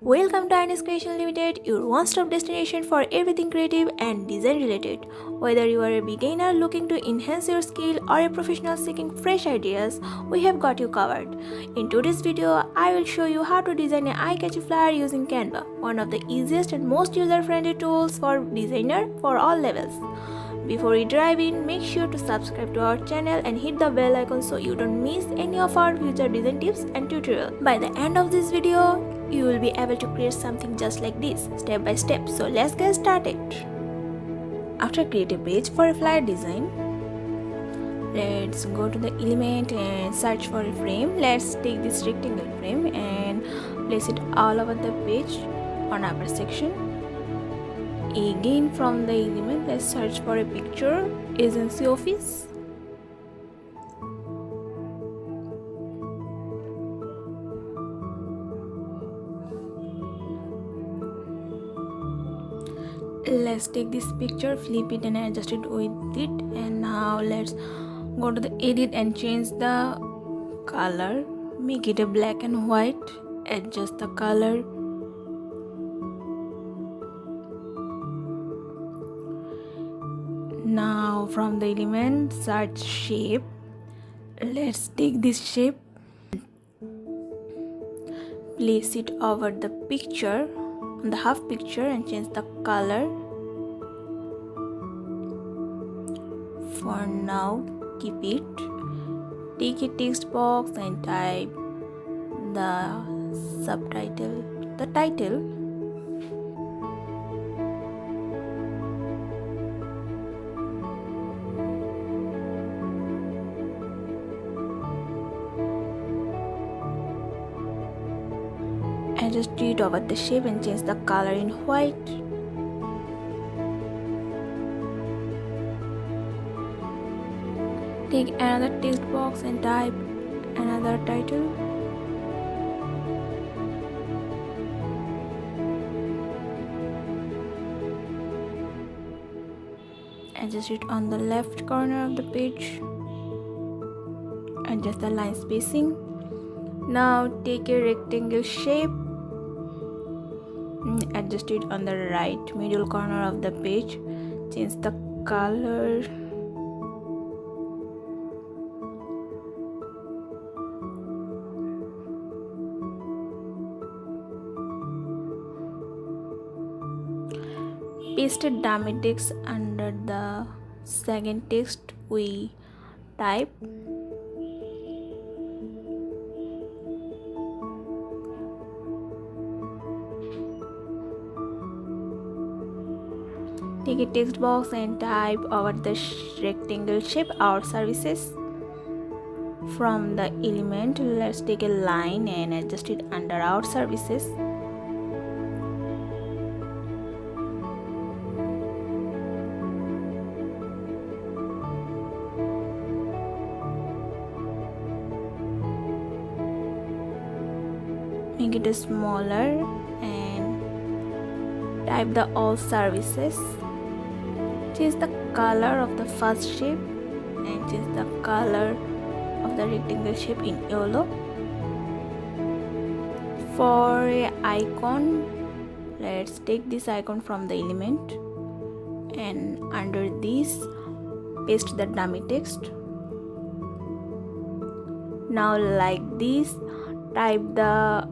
Welcome to INS Creations Ltd, your one-stop destination for everything creative and design related. Whether you are a beginner looking to enhance your skill or a professional seeking fresh ideas, we have got you covered. In today's video, I will show you how to design an eye-catchy flyer using Canva, one of the easiest and most user-friendly tools for designer for all levels. Before we dive in, make sure to subscribe to our channel and hit the bell icon so you don't miss any of our future design tips and tutorials. By the end of this video, you will be able to create something just like this, step by step. So let's get started. After create a page for a flyer design, let's go to the element and search for a frame. Let's take this rectangle frame and place it all over the page on upper section. Again, from the element, let's search for a picture, agency office. Let's take this picture, flip it and adjust it with it. And now let's go to the edit and change the color, make it a black and white, adjust the color. Now from the element, search shape. Let's take this shape, place it over the picture, on the half picture, and change the color. For now, keep it. Take a text box and type the subtitle, the title. Adjust it over the shape and change the color in white. Take another text box and type another title. Adjust it on the left corner of the page. Adjust the line spacing. Now take a rectangle shape. Adjust it on the right middle corner of the page. Change the color. Paste a dummy text under the second text we type. Take a text box and type over the rectangle shape our services. From the element, let's take a line and adjust it under our services. Make it smaller and type the all services. Change the color of the first shape and change the color of the rectangle shape in yellow. For an icon, let's take this icon from the element and under this paste the dummy text. Now like this, type the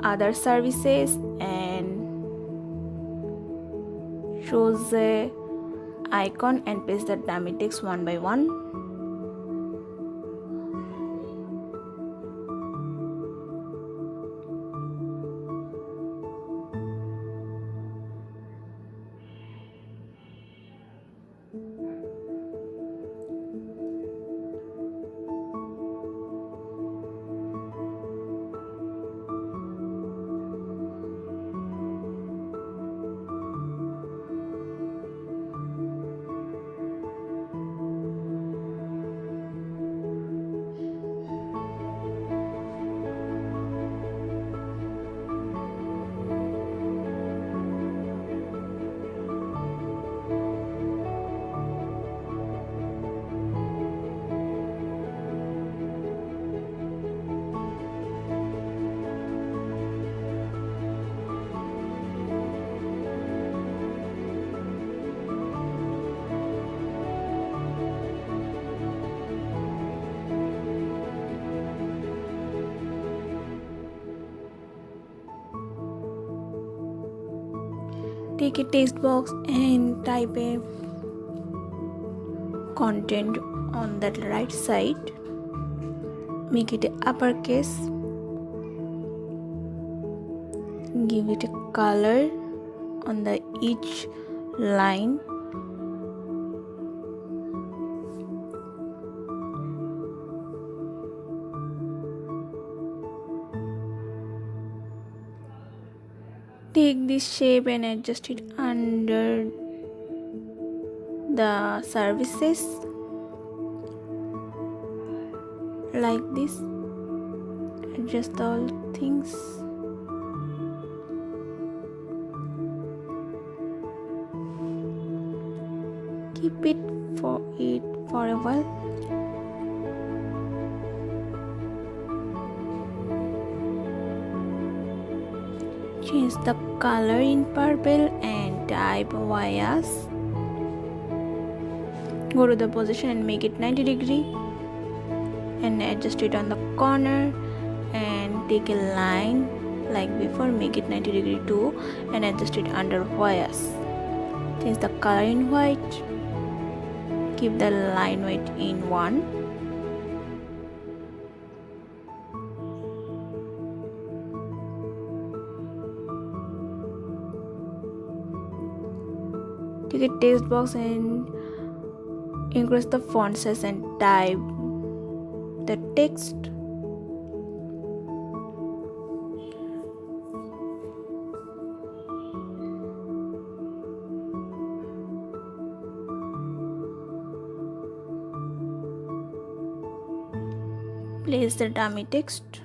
other services and choose the icon and paste the dummy text one by one. Take a text box and type a content on that right side. Make it uppercase. Give it a color on the each line. Take this shape and adjust it under the services like this. Adjust all things. Keep it for a while. Change the color in purple and type bias. Go to the position and make it 90 degree and adjust it on the corner and take a line like before, make it 90 degree too and adjust it under bias. Change the color in white. Keep the line weight in 1. Take a text box and increase the font size and type the text. Place the dummy text.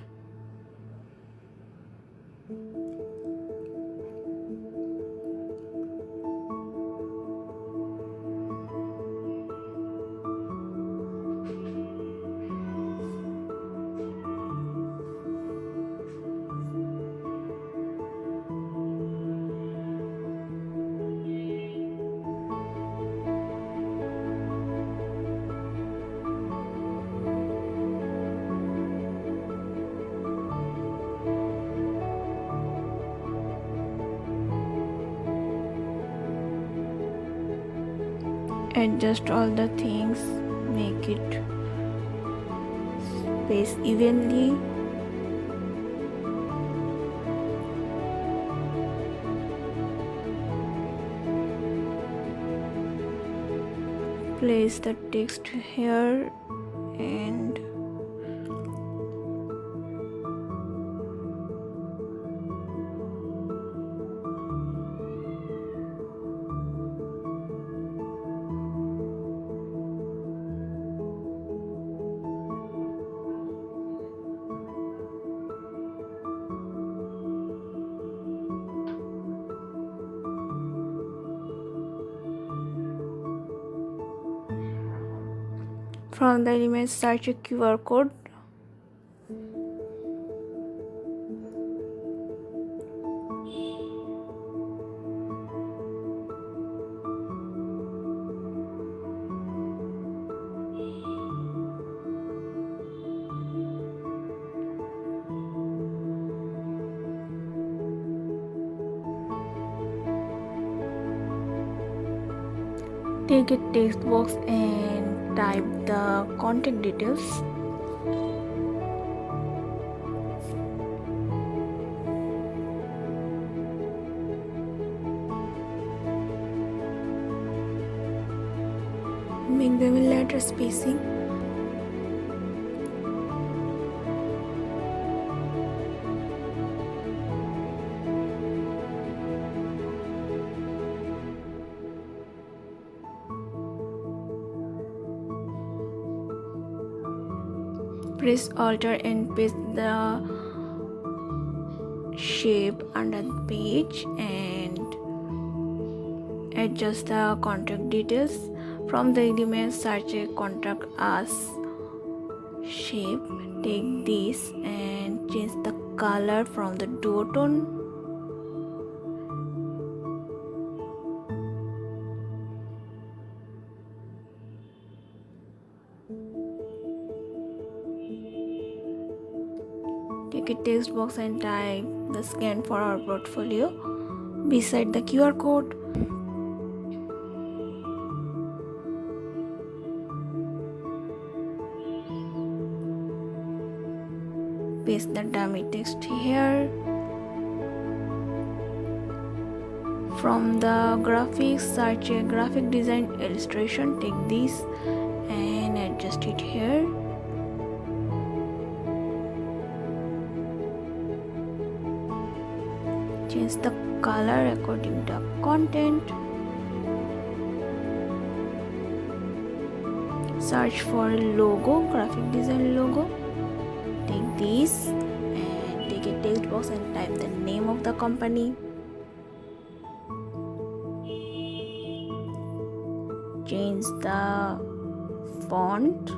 Adjust all the things, make it space evenly. Place the text here and from the image search a QR code. Take a text box and type the contact details. Make them in letter spacing. Press Alt and paste the shape under the page and adjust the contact details. From the image search a contact us shape. Take this and change the color from the duotone. Take a text box and type the scan for our portfolio. beside the QR code. Paste the dummy text here. From the graphics, search a graphic design illustration. Take this and adjust it here. Change the color according to content. Search for logo, graphic design logo. Take this and take a text box and type the name of the company. Change the font.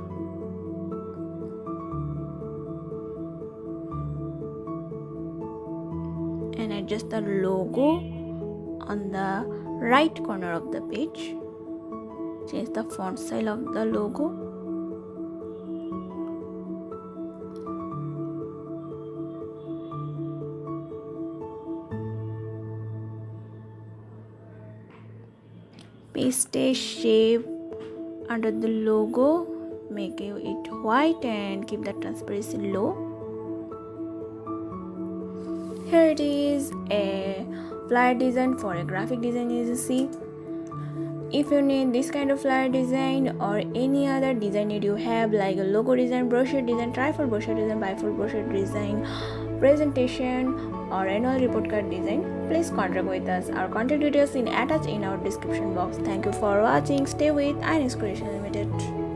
And adjust the logo on the right corner of the page. Change the font style of the logo. Paste a shape under the logo, make it white and keep the transparency low. Here it is, a flyer design for a graphic design agency. If you need this kind of flyer design or any other design need you have, like a logo design, brochure design, trifold brochure design, bifold brochure design, presentation or annual report card design, please contact with us. Our contact details in attached in our description box. Thank you for watching. Stay with INS Creations Ltd.